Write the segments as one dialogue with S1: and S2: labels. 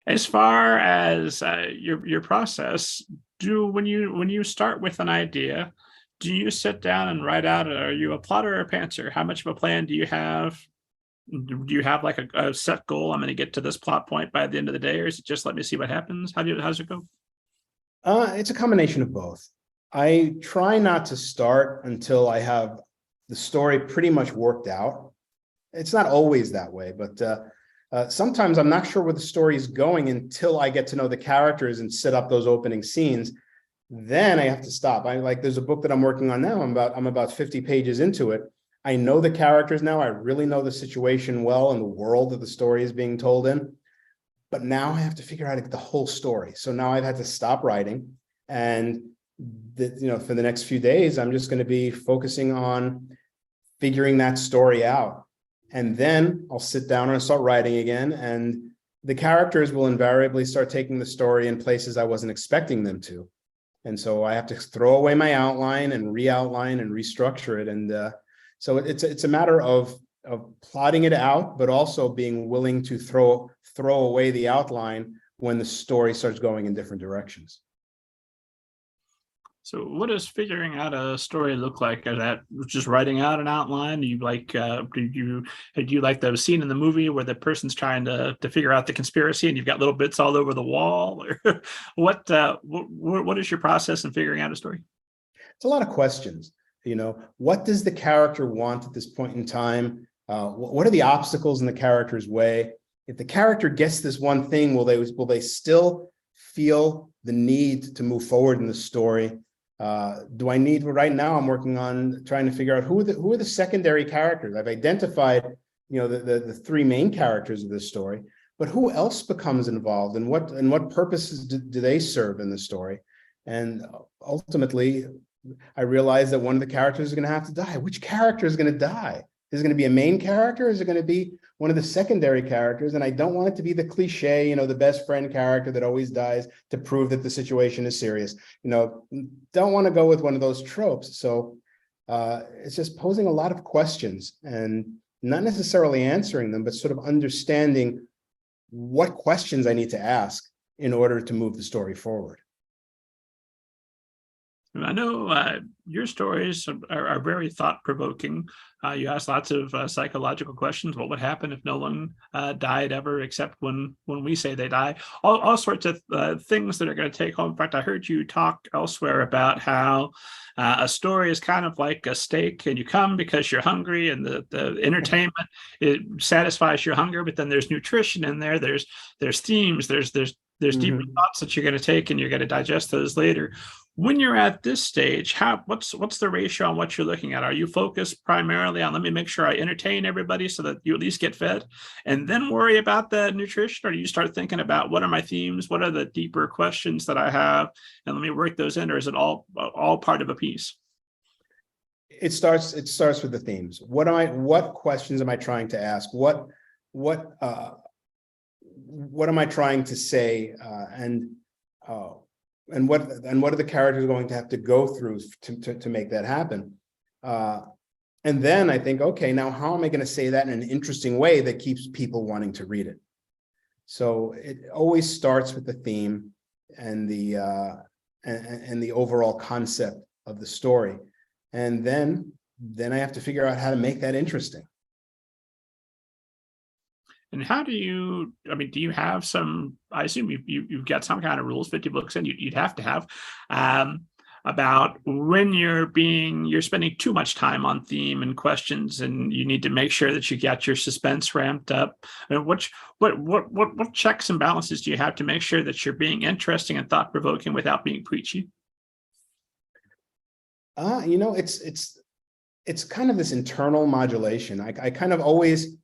S1: As far as your process, do when you start with an idea, do you sit down and write out? Are you a plotter or a pantser? How much of a plan do you have? Do you have like a set goal? I'm going to get to this plot point by the end of the day, or is it just let me see what happens? How's it go?
S2: It's a combination of both. I try not to start until I have the story pretty much worked out. It's not always that way, but sometimes I'm not sure where the story is going until I get to know the characters and set up those opening scenes. Then I have to stop. There's a book that I'm working on now. I'm about 50 pages into it. I know the characters now. I really know the situation well and the world that the story is being told in. But now I have to figure out the whole story. So now I've had to stop writing, and for the next few days, I'm just going to be focusing on figuring that story out. And then I'll sit down and start writing again, and the characters will invariably start taking the story in places I wasn't expecting them to. And so I have to throw away my outline and re-outline and restructure it. And so it's a matter of plotting it out, but also being willing to throw away the outline when the story starts going in different directions.
S1: So, what does figuring out a story look like? Is that just writing out an outline? Do you like the scene in the movie where the person's trying to figure out the conspiracy and you've got little bits all over the wall? Or what is your process in figuring out a story?
S2: It's a lot of questions. What does the character want at this point in time? What are the obstacles in the character's way? If the character gets this one thing, will they still feel the need to move forward in the story? Do I need, right now I'm working on trying to figure out who are the secondary characters. I've identified, the three main characters of this story, but who else becomes involved, and what purposes do they serve in the story? And ultimately, I realized that one of the characters is going to have to die. Which character is going to die? Is it going to be a main character, or is it going to be one of the secondary characters? And I don't want it to be the cliche, the best friend character that always dies to prove that the situation is serious. Don't want to go with one of those tropes. So it's just posing a lot of questions and not necessarily answering them, but sort of understanding what questions I need to ask in order to move the story forward.
S1: I know your stories are very thought-provoking. You ask lots of psychological questions. What would happen if no one died ever, except when we say they die? All sorts of things that are going to take home. In fact, I heard you talk elsewhere about how a story is kind of like a steak, and you come because you're hungry, and the entertainment, it satisfies your hunger, but then there's nutrition in there. There's themes. There's deeper thoughts that you're going to take, and you're going to digest those later. When you're at this stage, what's the ratio on what you're looking at? Are you focused primarily on, let me make sure I entertain everybody so that you at least get fed, and then worry about the nutrition? Or do you start thinking about, what are my themes? What are the deeper questions that I have? And let me work those in, or is it all part of a piece?
S2: It starts with the themes. What questions am I trying to ask? What am I trying to say? And what are the characters going to have to go through to make that happen? And then I think, okay, now how am I going to say that in an interesting way that keeps people wanting to read it? So it always starts with the theme and the overall concept of the story, and then I have to figure out how to make that interesting.
S1: And how do you, do you have some, I assume you've got some kind of rules, 50 books, and you'd have to have, about when you're spending too much time on theme and questions, and you need to make sure that you get your suspense ramped up. And what checks and balances do you have to make sure that you're being interesting and thought-provoking without being preachy?
S2: It's kind of this internal modulation. I kind of always,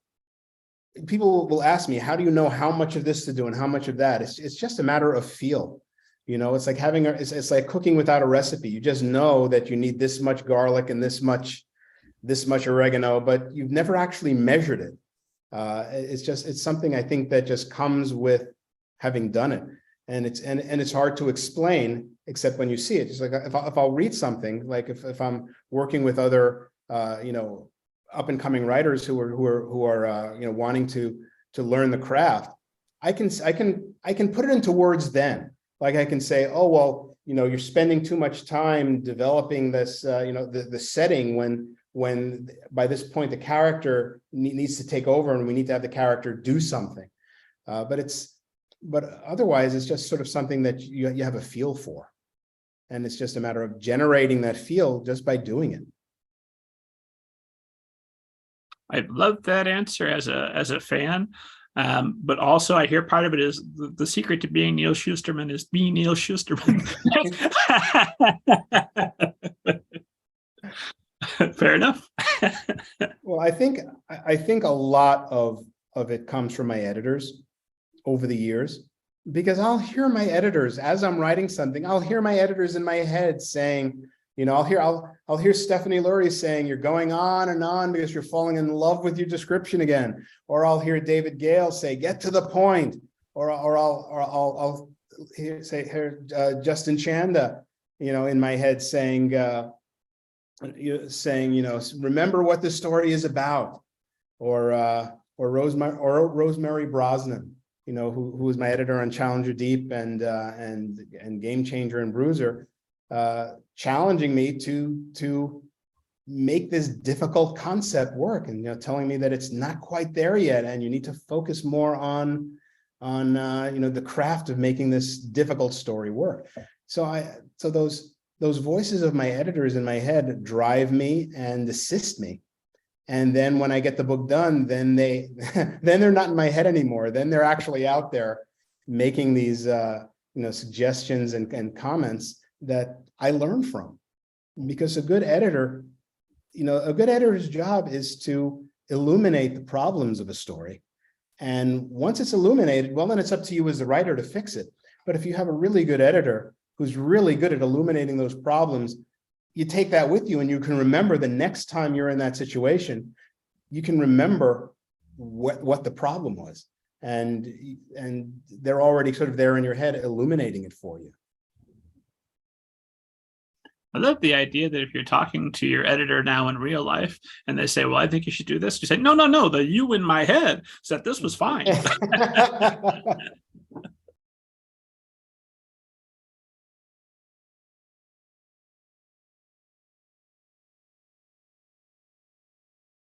S2: people will ask me, how do you know how much of this to do and how much of that? It's just a matter of feel. It's like it's like cooking without a recipe. You just know that you need this much garlic and this much oregano, but you've never actually measured it. It's something I think that just comes with having done it. And it's hard to explain except when you see it. Just like if I'll read something, like if I'm working with other up and coming writers who are wanting to learn the craft, I can put it into words then. Like I can say, oh, well, you're spending too much time developing this, the setting when by this point the character needs to take over and we need to have the character do something. But otherwise it's just sort of something that you have a feel for. And it's just a matter of generating that feel just by doing it.
S1: I love that answer as a fan. But also I hear part of it is the secret to being Neal Shusterman is be Neal Shusterman. Fair enough.
S2: Well, I think a lot of it comes from my editors over the years, because I'll hear my editors as I'm writing something. I'll hear my editors in my head saying, I'll hear Stephanie Lurie saying, you're going on and on because you're falling in love with your description again. Or I'll hear David Gale say, get to the point. Or I'll hear Justin Chanda, in my head saying, remember what the story is about. Or Rosemary Brosnan, who was my editor on Challenger Deep and Game Changer and Bruiser, challenging me to make this difficult concept work, and telling me that it's not quite there yet, and you need to focus more on the craft of making this difficult story work. So those voices of my editors in my head drive me and assist me. And then when I get the book done, then they're not in my head anymore. Then they're actually out there making these suggestions and comments that I learn from. Because a good editor's job is to illuminate the problems of a story. And once it's illuminated, well, then it's up to you as the writer to fix it. But if you have a really good editor who's really good at illuminating those problems, you take that with you, and you can remember the next time you're in that situation, you can remember what the problem was. And they're already sort of there in your head, illuminating it for you.
S1: I love the idea that if you're talking to your editor now in real life and they say, well, I think you should do this, you say, no, the you in my head said this was fine.